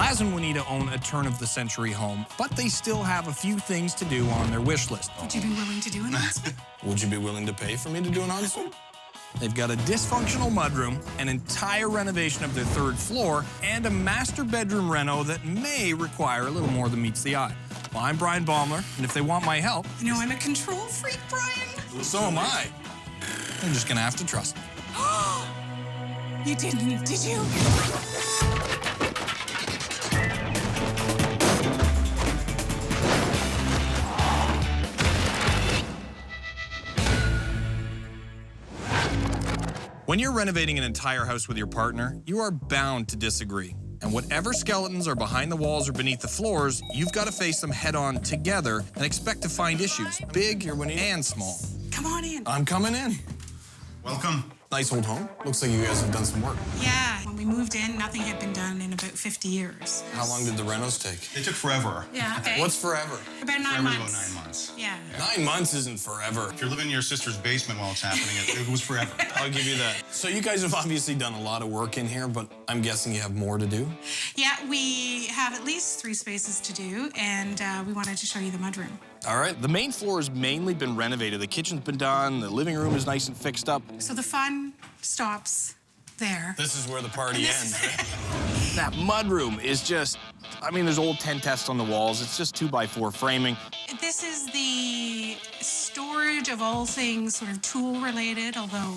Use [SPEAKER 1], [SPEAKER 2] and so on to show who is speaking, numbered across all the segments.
[SPEAKER 1] Laz and Juanita own a turn-of-the-century home, but they still have a few things to do on their wish list.
[SPEAKER 2] Would you be willing to do an ensuite?
[SPEAKER 1] Would you be willing to pay for me to do an ensuite? They've got a dysfunctional mudroom, an entire renovation of their third floor, and a master bedroom reno that may require a little more than meets the eye. Well, I'm Bryan Baeumler, and if they want my help...
[SPEAKER 2] You know, I'm a control freak, Bryan.
[SPEAKER 1] So am I. They're just gonna have to trust me.
[SPEAKER 2] You didn't, did you?
[SPEAKER 1] When you're renovating an entire house with your partner, you are bound to disagree. And whatever skeletons are behind the walls or beneath the floors, you've got to face them head-on together and expect to find issues, big and small.
[SPEAKER 2] Come on in.
[SPEAKER 1] I'm coming in.
[SPEAKER 3] Welcome.
[SPEAKER 1] Nice old home. Looks like you guys have done some work.
[SPEAKER 2] Yeah, when we moved in, nothing had been done in about 50 years.
[SPEAKER 1] How long did the renos take?
[SPEAKER 3] They took forever.
[SPEAKER 2] Yeah, okay.
[SPEAKER 1] What's forever?
[SPEAKER 2] About 9
[SPEAKER 3] Forever's
[SPEAKER 2] months.
[SPEAKER 3] about 9 months.
[SPEAKER 2] Yeah.
[SPEAKER 1] 9 months isn't forever.
[SPEAKER 3] If you're living in your sister's basement while it's happening, it was forever.
[SPEAKER 1] I'll give you that. So you guys have obviously done a lot of work in here, but I'm guessing you have more to do?
[SPEAKER 2] Yeah, we have at least 3 spaces to do, and we wanted to show you the mudroom.
[SPEAKER 1] All right. The main floor has mainly been renovated. The kitchen's been done. The living room is nice and fixed up.
[SPEAKER 2] So the fun stops there.
[SPEAKER 1] This is where the party ends. That mudroom is just, I mean, there's old tent tests on the walls. It's just 2x4 framing.
[SPEAKER 2] This is the storage of all things sort of tool-related, although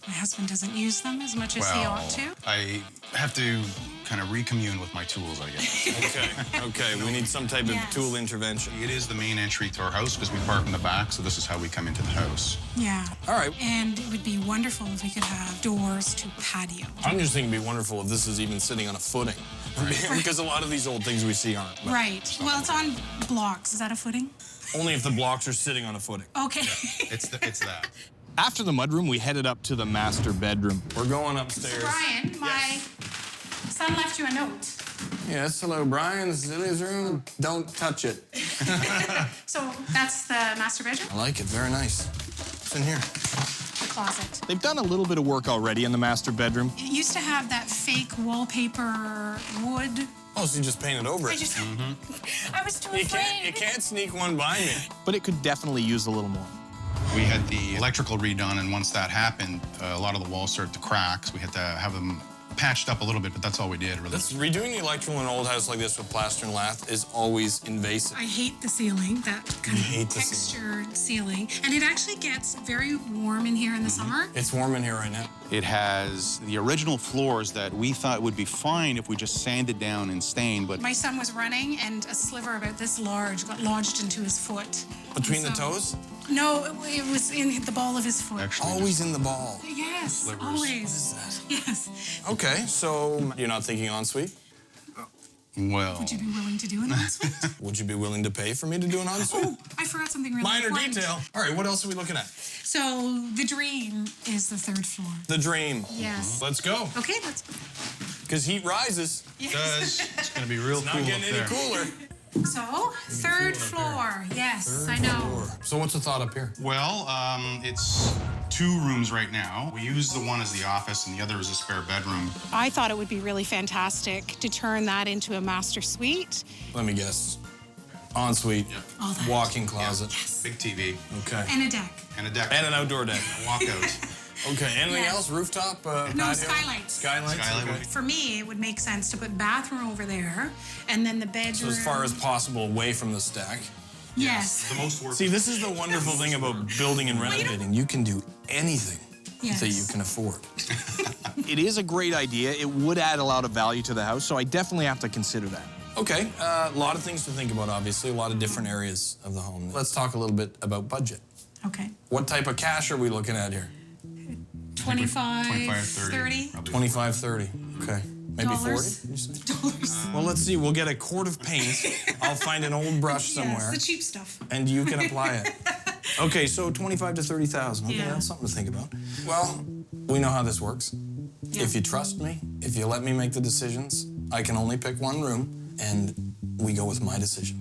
[SPEAKER 2] my husband doesn't use them as much as he ought to.
[SPEAKER 3] I have to kind of recommune with my tools, I guess.
[SPEAKER 1] Okay, we need some type of tool intervention.
[SPEAKER 3] It is the main entry to our house because we park in the back, so this is how we come into the house.
[SPEAKER 2] Yeah.
[SPEAKER 1] All right.
[SPEAKER 2] And it would be wonderful if we could have doors to patio.
[SPEAKER 1] I'm just thinking it'd be wonderful if this is even sitting on a footing. Right. Because a lot of these old things we see aren't.
[SPEAKER 2] Right. Well, it's on blocks. Is that a footing?
[SPEAKER 1] Only if the blocks are sitting on a footing.
[SPEAKER 2] Okay.
[SPEAKER 3] Yeah, it's that.
[SPEAKER 1] After the mudroom, we headed up to the master bedroom. We're going upstairs.
[SPEAKER 2] Bryan, my son left you a note.
[SPEAKER 1] Yes, hello, Bryan. This is Lily's room. Don't touch it.
[SPEAKER 2] So that's the master bedroom?
[SPEAKER 1] I like it. Very nice. What's in here?
[SPEAKER 2] The closet.
[SPEAKER 1] They've done a little bit of work already in the master bedroom.
[SPEAKER 2] It used to have that fake wallpaper wood.
[SPEAKER 1] Oh, so you just painted over it.
[SPEAKER 2] I was too afraid.
[SPEAKER 1] You can't sneak one by me. But it could definitely use a little more.
[SPEAKER 3] We had the electrical redone, and once that happened, a lot of the walls started to crack, so we had to have them patched up a little bit, but that's all we did, really.
[SPEAKER 1] Redoing the electrical in an old house like this with plaster and lath is always invasive.
[SPEAKER 2] I hate the ceiling, that kind of textured ceiling. And it actually gets very warm in here in the summer.
[SPEAKER 1] It's warm in here right now.
[SPEAKER 3] It has the original floors that we thought would be fine if we just sanded down and stained, but...
[SPEAKER 2] My son was running, and a sliver about this large got lodged into his foot.
[SPEAKER 1] Between the toes?
[SPEAKER 2] No, it was in the ball of his foot.
[SPEAKER 3] Actually,
[SPEAKER 1] Always in the ball.
[SPEAKER 2] Yes,
[SPEAKER 3] slivers.
[SPEAKER 2] always.
[SPEAKER 1] What is that?
[SPEAKER 2] Yes.
[SPEAKER 1] Okay, so you're not thinking ensuite?
[SPEAKER 3] Well...
[SPEAKER 2] Would you be willing to do an ensuite?
[SPEAKER 1] Would you be willing to pay for me to do an ensuite?
[SPEAKER 2] Oh, I forgot something really
[SPEAKER 1] Minor
[SPEAKER 2] important.
[SPEAKER 1] detail. All right, what else are we looking at?
[SPEAKER 2] So the dream is the 3rd floor.
[SPEAKER 1] The dream.
[SPEAKER 2] Yes.
[SPEAKER 1] Let's go.
[SPEAKER 2] Okay, let's.
[SPEAKER 1] Because heat rises.
[SPEAKER 2] Yes.
[SPEAKER 3] It does. It's going to be real
[SPEAKER 1] Not
[SPEAKER 3] cool
[SPEAKER 1] getting
[SPEAKER 3] up there.
[SPEAKER 1] any cooler.
[SPEAKER 2] So, 3rd floor. Yes, I know.
[SPEAKER 1] So what's the thought up here?
[SPEAKER 3] Well, it's 2 rooms right now. We use the one as the office, and the other is a spare bedroom.
[SPEAKER 2] I thought it would be really fantastic to turn that into a master suite.
[SPEAKER 1] Let me guess. Ensuite,
[SPEAKER 2] All that.
[SPEAKER 1] walk-in closet.
[SPEAKER 2] Yes.
[SPEAKER 3] Big TV.
[SPEAKER 1] Okay.
[SPEAKER 2] And a deck.
[SPEAKER 3] And a deck.
[SPEAKER 1] And an outdoor deck.
[SPEAKER 3] A walkout.
[SPEAKER 1] Okay, anything
[SPEAKER 2] Yes.
[SPEAKER 1] else? Rooftop?
[SPEAKER 2] No,
[SPEAKER 1] patio?
[SPEAKER 2] skylights.
[SPEAKER 1] Skylights?
[SPEAKER 3] Skylight
[SPEAKER 1] okay.
[SPEAKER 3] would-
[SPEAKER 2] For me, it would make sense to put bathroom over there, and then the bedroom.
[SPEAKER 1] So as far as possible away from the stack.
[SPEAKER 2] Yes.
[SPEAKER 3] The most work.
[SPEAKER 1] See, this is the wonderful thing about building and renovating. You can do anything
[SPEAKER 2] Yes.
[SPEAKER 1] that you can afford. It is a great idea. It would add a lot of value to the house, so I definitely have to consider that. Okay, a lot of things to think about, obviously, a lot of different areas of the home. Let's talk a little bit about budget.
[SPEAKER 2] Okay.
[SPEAKER 1] What type of cash are we looking at here?
[SPEAKER 2] 25,
[SPEAKER 3] 25,
[SPEAKER 2] 30.
[SPEAKER 3] probably.
[SPEAKER 1] 25, 30. Okay. Maybe
[SPEAKER 2] Dollars.
[SPEAKER 1] 40? You say?
[SPEAKER 2] Dollars.
[SPEAKER 1] Well, let's see. We'll get a quart of paint. I'll find an old brush somewhere.
[SPEAKER 2] Yes, the cheap stuff.
[SPEAKER 1] And you can apply it. Okay, so 25 to 30,000. Okay,
[SPEAKER 2] Yeah.
[SPEAKER 1] that's something to think about. Well, we know how this works.
[SPEAKER 2] Yeah.
[SPEAKER 1] If you trust me, if you let me make the decisions, I can only pick one room, and we go with my decision.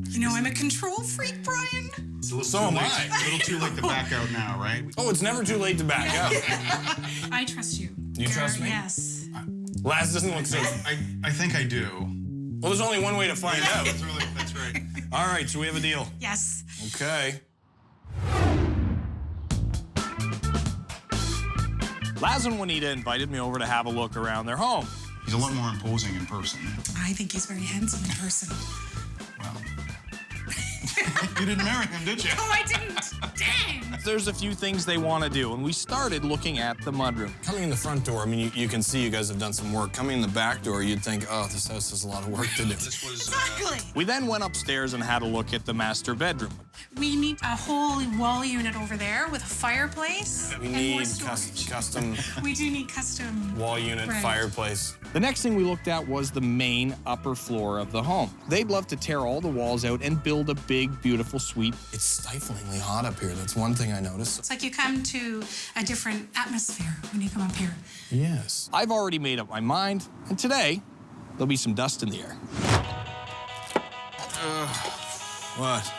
[SPEAKER 2] You know, I'm a control freak, Bryan.
[SPEAKER 3] It's a little
[SPEAKER 1] So
[SPEAKER 3] too
[SPEAKER 1] am
[SPEAKER 3] late.
[SPEAKER 1] I.
[SPEAKER 3] A little too late to back out now, right?
[SPEAKER 1] Oh, it's never too late to back up.
[SPEAKER 2] I trust you.
[SPEAKER 1] You trust me?
[SPEAKER 2] Yes.
[SPEAKER 1] Laz doesn't look so...
[SPEAKER 3] I think I do.
[SPEAKER 1] Well, there's only one way to find out.
[SPEAKER 3] That's right.
[SPEAKER 1] All right, so we have a deal.
[SPEAKER 2] Yes.
[SPEAKER 1] Okay. Laz and Juanita invited me over to have a look around their home.
[SPEAKER 3] He's a lot more imposing in person.
[SPEAKER 2] I think he's very handsome in person.
[SPEAKER 3] Well, you didn't marry him, did you?
[SPEAKER 2] Oh, I didn't. Dang.
[SPEAKER 1] There's a few things they want to do, and we started looking at the mudroom. Coming in the front door, I mean, you can see you guys have done some work. Coming in the back door, you'd think, oh, this house has a lot of work to do.
[SPEAKER 2] Exactly.
[SPEAKER 1] We then went upstairs and had a look at the master bedroom.
[SPEAKER 2] We need a whole wall unit over there with a fireplace.
[SPEAKER 1] We
[SPEAKER 2] and
[SPEAKER 1] need
[SPEAKER 2] more storage.
[SPEAKER 1] custom
[SPEAKER 2] We do need custom
[SPEAKER 1] wall unit,
[SPEAKER 2] Right.
[SPEAKER 1] fireplace. The next thing we looked at was the main upper floor of the home. They'd love to tear all the walls out and build a big, beautiful suite. It's stiflingly hot up here. That's one thing I noticed.
[SPEAKER 2] It's like you come to a different atmosphere when you come up here.
[SPEAKER 1] Yes. I've already made up my mind, and today, there'll be some dust in the air. What?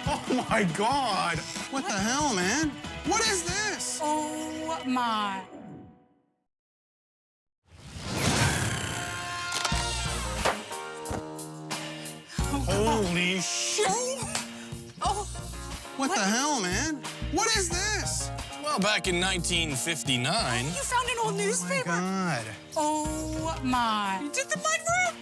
[SPEAKER 3] Oh my God! What the hell, man? What is this?
[SPEAKER 2] Oh my.
[SPEAKER 3] Holy shit!
[SPEAKER 2] Oh,
[SPEAKER 3] What the hell, man? What is this?
[SPEAKER 1] Well, back in 1959...
[SPEAKER 2] you found an old newspaper?
[SPEAKER 3] God.
[SPEAKER 2] Oh my. You did the mudroom?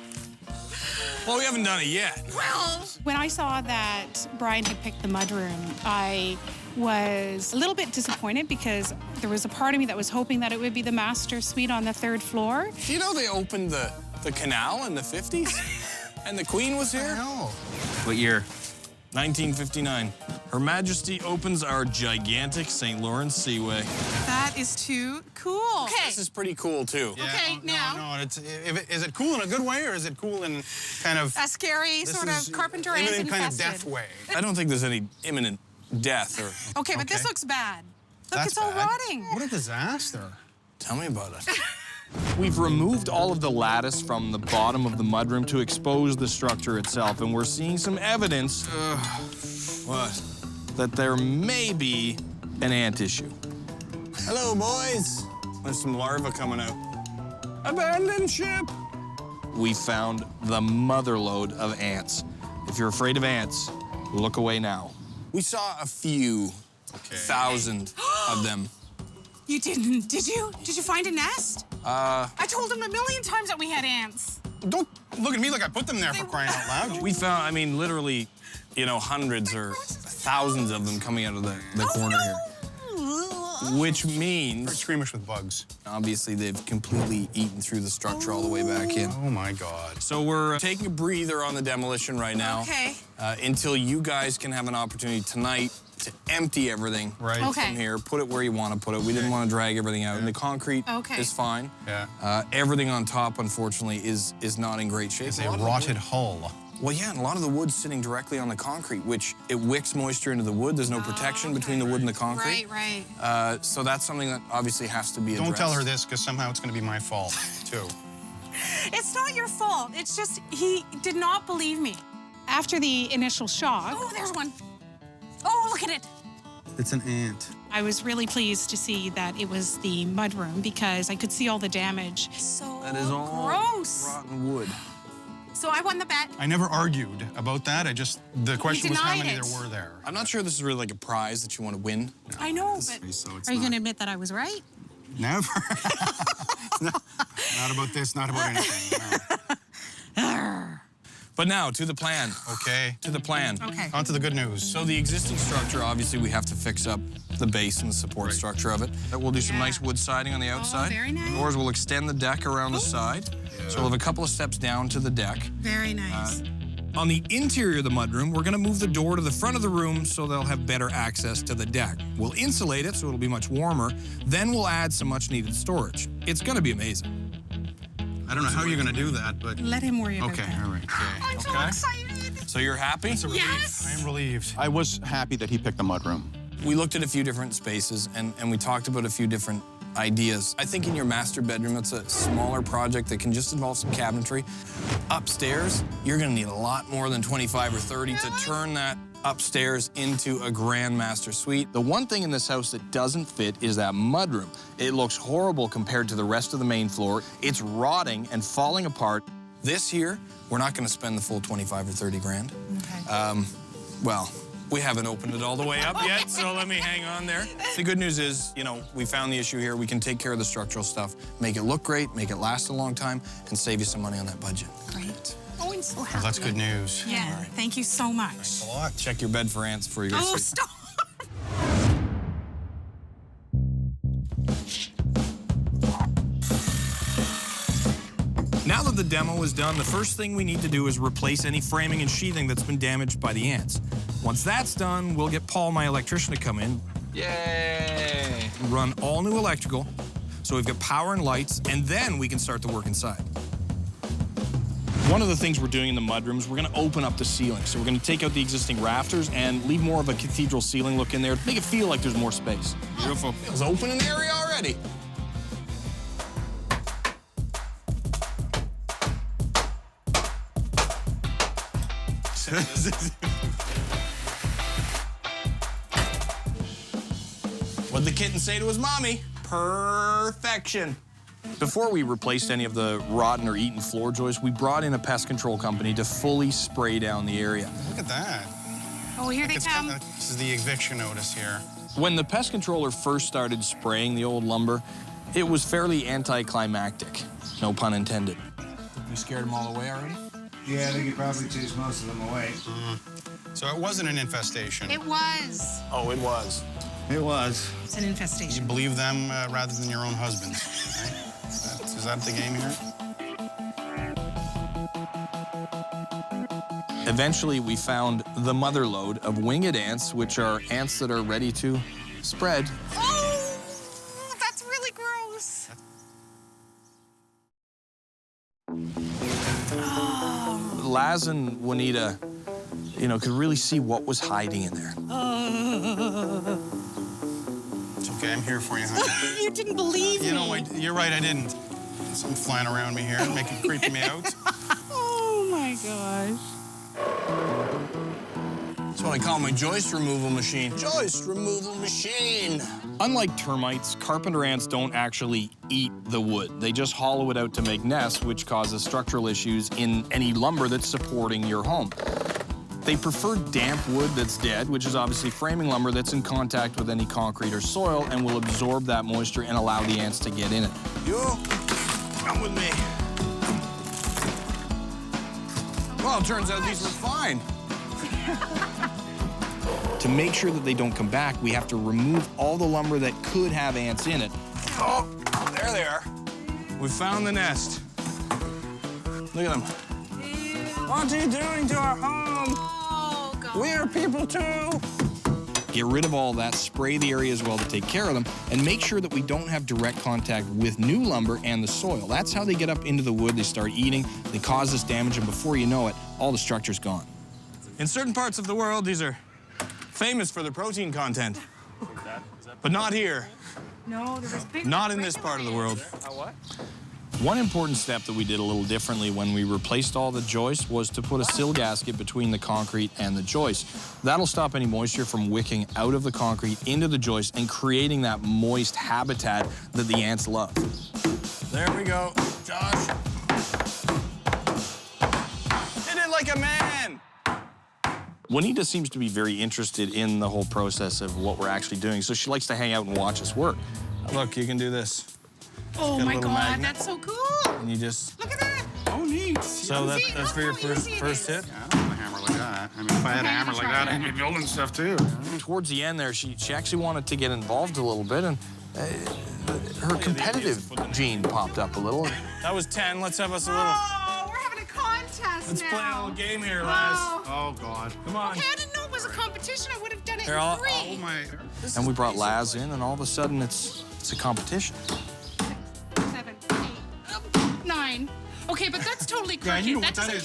[SPEAKER 1] Well, we haven't done it yet.
[SPEAKER 2] Well, when I saw that Bryan had picked the mudroom, I was a little bit disappointed because there was a part of me that was hoping that it would be the master suite on the 3rd floor.
[SPEAKER 1] Do you know they opened the canal in the 50s? And the Queen was here?
[SPEAKER 3] Hell.
[SPEAKER 1] What year? 1959. Her Majesty opens our gigantic St. Lawrence Seaway.
[SPEAKER 2] That is too cool. Okay.
[SPEAKER 1] This is pretty cool, too.
[SPEAKER 3] Yeah,
[SPEAKER 2] Okay, now-
[SPEAKER 3] No, is it cool in a good way, or is it cool in kind of...
[SPEAKER 2] A scary
[SPEAKER 3] this
[SPEAKER 2] sort
[SPEAKER 3] is
[SPEAKER 2] of carpenter ant
[SPEAKER 3] imminent kind of
[SPEAKER 2] infested.
[SPEAKER 3] death way?
[SPEAKER 1] I don't think there's any imminent death or...
[SPEAKER 2] Okay, but this
[SPEAKER 3] Okay.
[SPEAKER 2] looks bad. Look,
[SPEAKER 3] That's
[SPEAKER 2] it's all
[SPEAKER 3] bad.
[SPEAKER 2] rotting.
[SPEAKER 3] What a disaster.
[SPEAKER 1] Tell me about it. We've removed all of the lattice from the bottom of the mudroom to expose the structure itself, and we're seeing some evidence what? That there may be an ant issue. Hello, boys. There's some larvae coming out. Abandoned ship. We found the motherlode of ants. If you're afraid of ants, look away now. We saw a few thousand of them.
[SPEAKER 2] You didn't, did you? Did you find a nest? I told him a million times that we had ants.
[SPEAKER 3] Don't look at me like I put them there for crying out loud.
[SPEAKER 1] We found, I mean, literally, you know, hundreds or thousands of them coming out of the corner here. Which means,
[SPEAKER 3] Squeamish with bugs.
[SPEAKER 1] obviously, they've completely eaten through the structure all the way back in.
[SPEAKER 3] Oh my God.
[SPEAKER 1] So we're taking a breather on the demolition right now.
[SPEAKER 2] Okay.
[SPEAKER 1] Until you guys can have an opportunity tonight to empty everything
[SPEAKER 3] Right.
[SPEAKER 2] Okay.
[SPEAKER 1] from here, put it where you want to put it. We didn't want to drag everything out. And the concrete is fine.
[SPEAKER 3] Yeah.
[SPEAKER 1] Everything on top, unfortunately, is not in great shape.
[SPEAKER 3] It's a rotted hull.
[SPEAKER 1] Well, yeah, and a lot of the wood's sitting directly on the concrete, which it wicks moisture into the wood. There's no protection between the wood and the concrete.
[SPEAKER 2] Right.
[SPEAKER 1] So that's something that obviously has to be addressed.
[SPEAKER 3] Don't tell her this, because somehow it's going to be my fault, too.
[SPEAKER 2] It's not your fault. It's just he did not believe me. After the initial shock. Oh, there's one. Oh, look at it.
[SPEAKER 3] It's an ant.
[SPEAKER 2] I was really pleased to see that it was the mudroom because I could see all the damage. So
[SPEAKER 1] That is all
[SPEAKER 2] gross.
[SPEAKER 1] rotten wood.
[SPEAKER 2] So I won the bet.
[SPEAKER 3] I never argued about that. The question was how
[SPEAKER 2] denied
[SPEAKER 3] many
[SPEAKER 2] it.
[SPEAKER 3] there were there.
[SPEAKER 1] I'm not sure this is really like a prize that you want to win.
[SPEAKER 2] I know, but
[SPEAKER 3] So it's
[SPEAKER 2] are you
[SPEAKER 3] not.
[SPEAKER 2] going to admit that I was right?
[SPEAKER 3] Never. Not about this, not about anything. No.
[SPEAKER 1] But now, to the plan.
[SPEAKER 3] Okay.
[SPEAKER 1] To the plan.
[SPEAKER 2] Okay.
[SPEAKER 3] On to the good news.
[SPEAKER 1] So the existing structure, obviously, we have to fix up the base and the support structure of it. We'll do some nice wood siding on the outside.
[SPEAKER 2] very nice.
[SPEAKER 1] Doors, we'll extend the deck around the side. So we'll have a couple of steps down to the deck.
[SPEAKER 2] Very nice.
[SPEAKER 1] On the interior of the mudroom, we're gonna move the door to the front of the room so they'll have better access to the deck. We'll insulate it so it'll be much warmer. Then we'll add some much needed storage. It's gonna be amazing.
[SPEAKER 3] I don't know how you're going to do that, but...
[SPEAKER 2] Let him worry about
[SPEAKER 3] Okay,
[SPEAKER 2] that.
[SPEAKER 3] all right. Okay.
[SPEAKER 2] I'm so excited.
[SPEAKER 1] So you're happy?
[SPEAKER 2] Yes.
[SPEAKER 3] I am relieved.
[SPEAKER 4] I was happy that he picked the mudroom.
[SPEAKER 1] We looked at a few different spaces and we talked about a few different ideas. I think in your master bedroom, it's a smaller project that can just involve some cabinetry. Upstairs, you're gonna need a lot more than 25 or 30 to turn that upstairs into a grand master suite. The one thing in this house that doesn't fit is that mudroom. It looks horrible compared to the rest of the main floor. It's rotting and falling apart. This here, we're not going to spend the full 25 or 30 grand.
[SPEAKER 2] Okay.
[SPEAKER 1] Well, we haven't opened it all the way up yet, so let me hang on there. The good news is, you know, we found the issue here. We can take care of the structural stuff, make it look great, make it last a long time, and save you some money on that budget.
[SPEAKER 2] Great. Oh, I'm so happy.
[SPEAKER 3] Well, that's good news.
[SPEAKER 2] Yeah, thank you so much.
[SPEAKER 1] A lot. Check your bed for ants before you go to
[SPEAKER 2] Oh,
[SPEAKER 1] sleep.
[SPEAKER 2] stop.
[SPEAKER 1] Now that the demo is done, the first thing we need to do is replace any framing and sheathing that's been damaged by the ants. Once that's done, we'll get Paul, my electrician, to come in. Yay! Run all new electrical, so we've got power and lights, and then we can start the work inside. One of the things we're doing in the mudrooms, we're gonna open up the ceiling. So we're gonna take out the existing rafters and leave more of a cathedral ceiling look in there, make it feel like there's more space. Beautiful. It's open in the area already. What'd the kitten say to his mommy? Perfection. Before we replaced any of the rotten or eaten floor joists, we brought in a pest control company to fully spray down the area.
[SPEAKER 3] Look at that.
[SPEAKER 2] Oh, here they come.
[SPEAKER 3] This is the eviction notice here.
[SPEAKER 1] When the pest controller first started spraying the old lumber, it was fairly anticlimactic. No pun intended. We scared them all away already?
[SPEAKER 5] Yeah, I think you probably chased most of them away.
[SPEAKER 3] So it wasn't an infestation.
[SPEAKER 2] It was.
[SPEAKER 1] Oh, it was.
[SPEAKER 5] It was.
[SPEAKER 2] It's an
[SPEAKER 3] You
[SPEAKER 2] infestation.
[SPEAKER 3] believe them rather than your own husbands, right? Is that the game here?
[SPEAKER 1] Eventually, we found the mother lode of winged ants, which are ants that are ready to spread.
[SPEAKER 2] Oh, that's really gross.
[SPEAKER 1] Laz and Juanita, you know, could really see what was hiding in there.
[SPEAKER 3] It's okay, I'm here for you, honey.
[SPEAKER 2] You didn't believe me.
[SPEAKER 3] You know what? You're right, I didn't. Something flying around me here, creeping me out.
[SPEAKER 2] Oh, my gosh.
[SPEAKER 1] That's what I call my joist removal machine. Joist removal machine. Unlike termites, carpenter ants don't actually eat the wood. They just hollow it out to make nests, which causes structural issues in any lumber that's supporting your home. They prefer damp wood that's dead, which is obviously framing lumber that's in contact with any concrete or soil and will absorb that moisture and allow the ants to get in it. Yo, come with me. Well, it turns out these were fine. To make sure that they don't come back, we have to remove all the lumber that could have ants in it. Oh, there they are. We found the nest. Look at them. What are you doing to our home?
[SPEAKER 2] Oh, God.
[SPEAKER 1] We are people too. Get rid of all that, spray the area as well to take care of them, and make sure that we don't have direct contact with new lumber and the soil. That's how they get up into the wood, they start eating, they cause this damage, and before you know it, all the structure's gone. In certain parts of the world, these are famous for their protein content. But not here.
[SPEAKER 2] No, there was big.
[SPEAKER 1] Not in this part of the world. One important step that we did a little differently when we replaced all the joists was to put a sill gasket between the concrete and the joist. That'll stop any moisture from wicking out of the concrete into the joist and creating that moist habitat that the ants love. There we go. Josh. Hit it like a man. Juanita seems to be very interested in the whole process of what we're actually doing, so she likes to hang out and watch us work. Look, you can do this.
[SPEAKER 2] Oh,
[SPEAKER 1] Got a
[SPEAKER 2] my
[SPEAKER 1] little
[SPEAKER 2] God,
[SPEAKER 1] magnet.
[SPEAKER 2] that's so cool.
[SPEAKER 1] And you just...
[SPEAKER 2] Look at that.
[SPEAKER 3] Oh, neat.
[SPEAKER 1] So that's for your first hit?
[SPEAKER 3] Yeah, I don't have a hammer like that. I mean, if I had a hammer like that, I'd be building stuff too.
[SPEAKER 1] Towards the end there, she actually wanted to get involved a little bit, and her competitive gene popped up a little. That was 10. Let's have us a little...
[SPEAKER 2] Oh, we're having a contest
[SPEAKER 1] Let's
[SPEAKER 2] now.
[SPEAKER 1] play a little game here, Laz.
[SPEAKER 3] Oh, God.
[SPEAKER 1] Come on.
[SPEAKER 2] Okay, I didn't know it was a competition. I would have done it
[SPEAKER 1] Here,
[SPEAKER 2] in 3.
[SPEAKER 3] Oh, my.
[SPEAKER 1] And we brought Laz in, and all of a sudden, it's a competition.
[SPEAKER 2] 7, 8, 9. Okay, but that's totally
[SPEAKER 3] Yeah,
[SPEAKER 2] crooked.
[SPEAKER 3] you know
[SPEAKER 2] that
[SPEAKER 3] what that
[SPEAKER 2] doesn't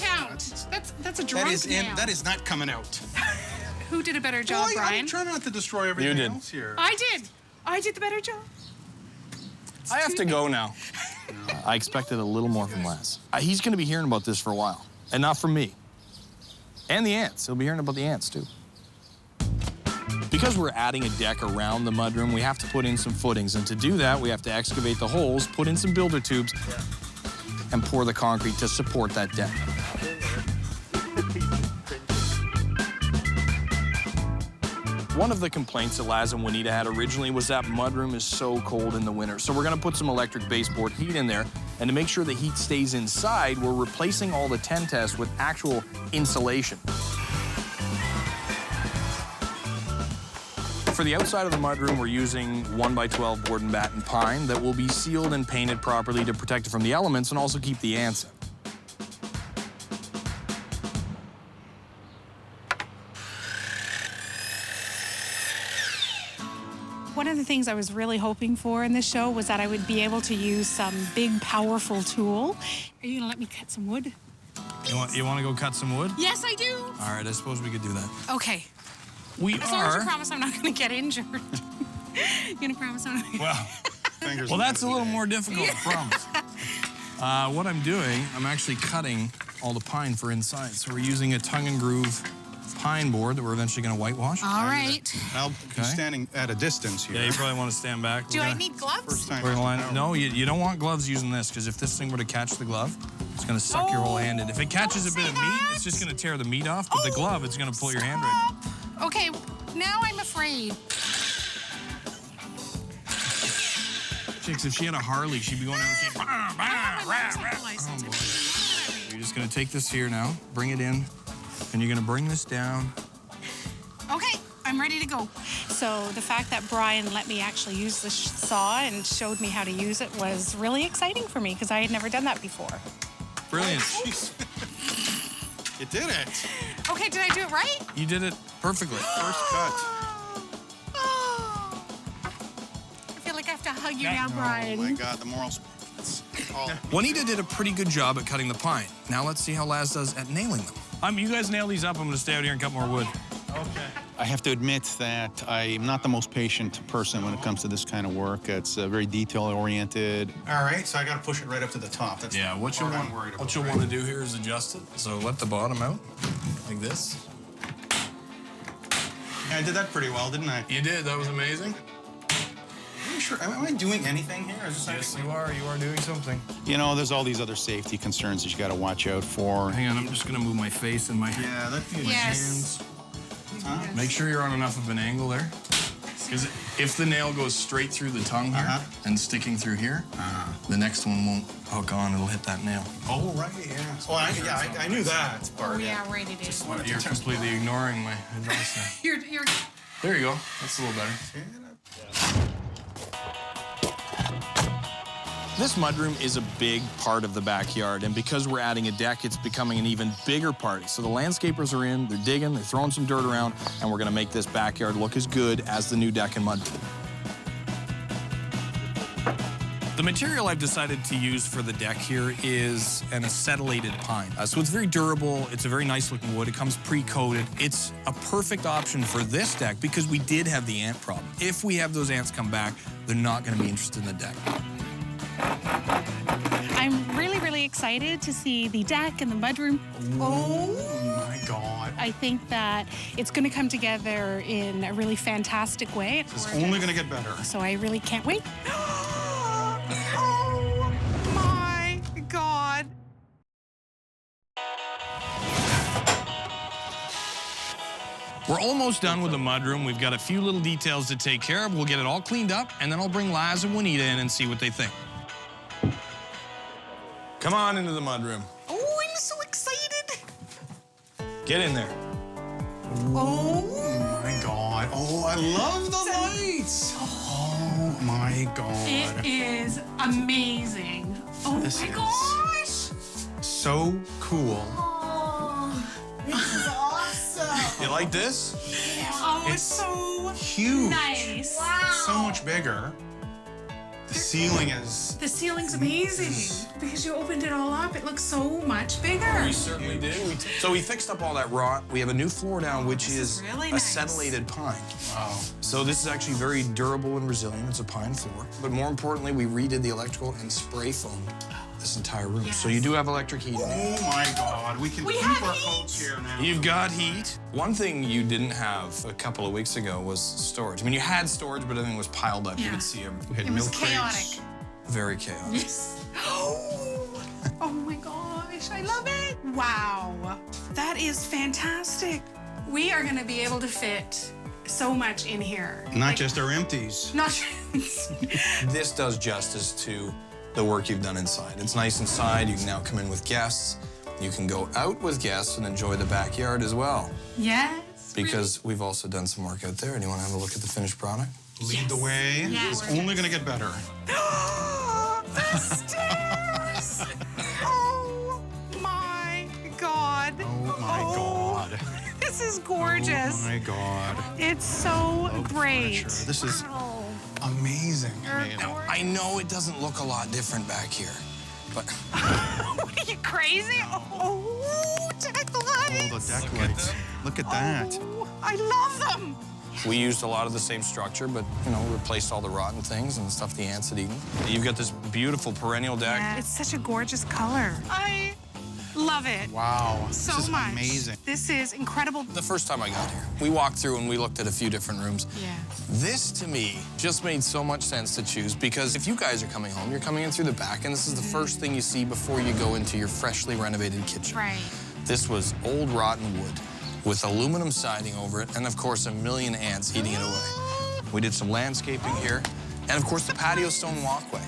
[SPEAKER 3] is.
[SPEAKER 2] count. That's a drunk nail.
[SPEAKER 3] That is not coming out.
[SPEAKER 2] Who did a better job,
[SPEAKER 3] Well,
[SPEAKER 2] Brian?
[SPEAKER 3] I'm trying not to destroy everything
[SPEAKER 1] did.
[SPEAKER 3] else here.
[SPEAKER 2] I did. I did the better job.
[SPEAKER 1] I have to go now. I expected a little more from Laz. He's going to be hearing about this for a while, and not from me. And the ants. He'll be hearing about the ants, too. Because we're adding a deck around the mudroom, we have to put in some footings. And to do that, we have to excavate the holes, put in some builder tubes, and pour the concrete to support that deck. One of the complaints that Laz and Juanita had originally was that mudroom is so cold in the winter. So we're gonna put some electric baseboard heat in there, and to make sure the heat stays inside, we're replacing all the tent with actual insulation. For the outside of the mudroom, we're using 1x12 board and batten pine that will be sealed and painted properly to protect it from the elements and also keep the ants out.
[SPEAKER 2] One of the things I was really hoping for in this show was that I would be able to use some big, powerful tool. Are you gonna let me cut some wood?
[SPEAKER 1] You want to go cut some wood?
[SPEAKER 2] Yes, I do.
[SPEAKER 1] All right, I suppose we could do that.
[SPEAKER 2] Okay. As long as you promise I'm not gonna get injured. You gonna promise I'm not gonna...
[SPEAKER 1] Well, that's a little more difficult, I promise. What I'm doing, I'm actually cutting all the pine for inside. So we're using a tongue and groove pine board that we're eventually going to whitewash.
[SPEAKER 2] All right.
[SPEAKER 3] I'll be standing at a distance here.
[SPEAKER 1] Yeah, you probably want to stand back.
[SPEAKER 2] Do I need gloves?
[SPEAKER 3] First time.
[SPEAKER 1] We're gonna line, no, you don't want gloves using this, because if this thing were to catch the glove, it's going to suck your whole hand in. If it catches a bit of meat, it's just going to tear the meat off, but the glove, it's going to pull your hand right in.
[SPEAKER 2] Okay, now I'm afraid.
[SPEAKER 1] Chicks, if she had a Harley, she'd be going down the street. Bah, bah, rah, rah. Oh, boy. You're just going to take this here now, bring it in, and you're going to bring this down.
[SPEAKER 2] Okay, I'm ready to go. So the fact that Bryan let me actually use the saw and showed me how to use it was really exciting for me because I had never done that before.
[SPEAKER 1] Brilliant.
[SPEAKER 3] You did it.
[SPEAKER 2] Okay, did I do it right?
[SPEAKER 1] You did it perfectly.
[SPEAKER 3] First cut.
[SPEAKER 2] I feel like I have to hug you now, Bryan.
[SPEAKER 3] Oh my God, the morals.
[SPEAKER 1] Juanita did a pretty good job at cutting the pine. Now let's see how Laz does at nailing them. You guys nail these up. I'm going to stay out here and cut more wood. Okay.
[SPEAKER 4] I have to admit that I'm not the most patient person when it comes to this kind of work. It's very detail-oriented.
[SPEAKER 3] All right, so I got to push it right up to the top. That's
[SPEAKER 1] What you'll want to do here is adjust it. So let the bottom out, like this.
[SPEAKER 3] Yeah, I did that pretty well, didn't I?
[SPEAKER 1] You did. That was amazing.
[SPEAKER 3] Are you sure? Am I doing anything here? Is this
[SPEAKER 1] Yes, you are. You are doing something.
[SPEAKER 4] You know, there's all these other safety concerns that you got to watch out for.
[SPEAKER 1] Hang on, I'm just going to move my face and my hands. Make sure you're on enough of an angle there. Because if the nail goes straight through the tongue here and sticking through here, the next one won't hook on. It'll hit that nail.
[SPEAKER 3] Oh, right, yeah. Well, I knew that part.
[SPEAKER 2] Oh, yeah, right it is.
[SPEAKER 1] You're completely ignoring my advice now.
[SPEAKER 2] You're...
[SPEAKER 1] There you go. That's a little better. This mudroom is a big part of the backyard, and because we're adding a deck, it's becoming an even bigger party. So the landscapers are in, they're digging, they're throwing some dirt around, and we're gonna make this backyard look as good as the new deck and mudroom. The material I've decided to use for the deck here is an acetylated pine. So it's very durable, it's a very nice looking wood, it comes pre-coated. It's a perfect option for this deck because we did have the ant problem. If we have those ants come back, they're not gonna be interested in the deck.
[SPEAKER 2] I'm really excited to see the deck and the mudroom.
[SPEAKER 3] Oh my God.
[SPEAKER 2] I think that it's going to come together in a really fantastic way.
[SPEAKER 3] It's only going to get better.
[SPEAKER 2] So I really can't wait. Oh my God.
[SPEAKER 1] We're almost done with the mudroom. We've got a few little details to take care of. We'll get it all cleaned up, and then I'll bring Laz and Juanita in and see what they think. Come on into the mudroom.
[SPEAKER 2] Oh, I'm so excited.
[SPEAKER 1] Get in there.
[SPEAKER 3] Oh my God. Oh, I love the lights. Oh my God.
[SPEAKER 2] It is amazing. Oh
[SPEAKER 3] This
[SPEAKER 2] my
[SPEAKER 3] is
[SPEAKER 2] gosh.
[SPEAKER 3] so cool.
[SPEAKER 2] Oh,
[SPEAKER 6] This is awesome.
[SPEAKER 1] You like this?
[SPEAKER 2] oh it's so
[SPEAKER 3] Huge.
[SPEAKER 2] nice.
[SPEAKER 3] So much bigger. The ceiling is...
[SPEAKER 2] The ceiling's amazing because you opened it all up. It looks so much bigger.
[SPEAKER 1] We certainly did. So we fixed up all that rot. We have a new floor down, which is
[SPEAKER 2] really nice.
[SPEAKER 1] acetylated pine.
[SPEAKER 3] Wow.
[SPEAKER 1] So this is actually very durable and resilient. It's a pine floor. But more importantly, we redid the electrical and spray foamed this entire room. So you do have electric heating.
[SPEAKER 3] Oh my God, we can keep
[SPEAKER 6] have
[SPEAKER 3] our
[SPEAKER 6] heat.
[SPEAKER 3] coats here now.
[SPEAKER 1] You've got heat. One thing you didn't have a couple of weeks ago was storage. I mean, you had storage, but everything was piled up. You
[SPEAKER 2] Yeah.
[SPEAKER 1] could see everything.
[SPEAKER 3] We had
[SPEAKER 2] It was
[SPEAKER 3] milk crates.
[SPEAKER 2] chaotic.
[SPEAKER 1] Very chaotic.
[SPEAKER 2] Oh my gosh, I love it. Wow, that is fantastic. We are gonna be able to fit so much in here.
[SPEAKER 3] Not just our empties.
[SPEAKER 2] Not
[SPEAKER 1] This does justice to the work you've done inside. It's nice inside. You can now come in with guests. You can go out with guests and enjoy the backyard as well.
[SPEAKER 2] Yes.
[SPEAKER 1] Because we've also done some work out there. Do you want to have a look at the finished product?
[SPEAKER 3] Lead the way.
[SPEAKER 2] Yes.
[SPEAKER 3] It's only gonna get better.
[SPEAKER 2] The stairs! Oh my God.
[SPEAKER 3] Oh my God.
[SPEAKER 2] This is gorgeous.
[SPEAKER 3] Oh my God.
[SPEAKER 2] It's so great.
[SPEAKER 3] furniture. This is
[SPEAKER 2] Wow.
[SPEAKER 3] amazing.
[SPEAKER 1] Now, I know it doesn't look a lot different back here, but
[SPEAKER 2] What are you crazy? Oh, deck lights.
[SPEAKER 3] Oh, the deck lights. Look at that.
[SPEAKER 2] Oh, I love them.
[SPEAKER 1] we used a lot of the same structure, but, you know, replaced all the rotten things and stuff the ants had eaten. You've got this beautiful perennial deck.
[SPEAKER 2] Yeah, it's such a gorgeous color. I love it.
[SPEAKER 3] Wow.
[SPEAKER 2] So
[SPEAKER 3] this is
[SPEAKER 2] much.
[SPEAKER 3] amazing.
[SPEAKER 2] This is incredible.
[SPEAKER 1] The first time I got here, we walked through and we looked at a few different rooms.
[SPEAKER 2] Yeah.
[SPEAKER 1] This, to me, just made so much sense to choose because if you guys are coming home, you're coming in through the back, and this is the first thing you see before you go into your freshly renovated kitchen.
[SPEAKER 2] Right.
[SPEAKER 1] This was old rotten wood with aluminum siding over it, and of course, a million ants eating it away. We did some landscaping here, and of course, the patio stone walkway.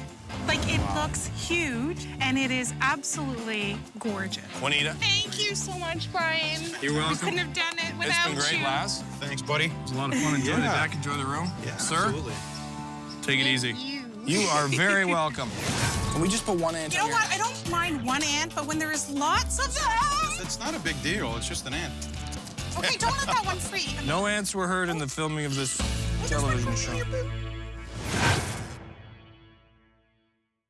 [SPEAKER 2] Like, it looks huge, and it is absolutely gorgeous.
[SPEAKER 1] Juanita,
[SPEAKER 2] Thank you so much, Brian.
[SPEAKER 1] You're welcome.
[SPEAKER 2] We couldn't have done it
[SPEAKER 1] it's
[SPEAKER 2] without
[SPEAKER 1] been great,
[SPEAKER 2] you.
[SPEAKER 1] Laz.
[SPEAKER 3] Thanks, buddy.
[SPEAKER 1] It was a lot of fun. Enjoy the
[SPEAKER 3] Yeah.
[SPEAKER 1] deck, enjoy the room.
[SPEAKER 3] Yeah,
[SPEAKER 1] Sir,
[SPEAKER 3] absolutely.
[SPEAKER 1] take it easy.
[SPEAKER 2] You.
[SPEAKER 1] You are very welcome. Can we just put one ant
[SPEAKER 2] You
[SPEAKER 1] in
[SPEAKER 2] know
[SPEAKER 1] here?
[SPEAKER 2] what? I don't mind one ant, but when there is lots of them.
[SPEAKER 3] It's not a big deal. It's just an ant.
[SPEAKER 2] Okay, don't let that one free.
[SPEAKER 1] No ants were hurt in the filming of this television show.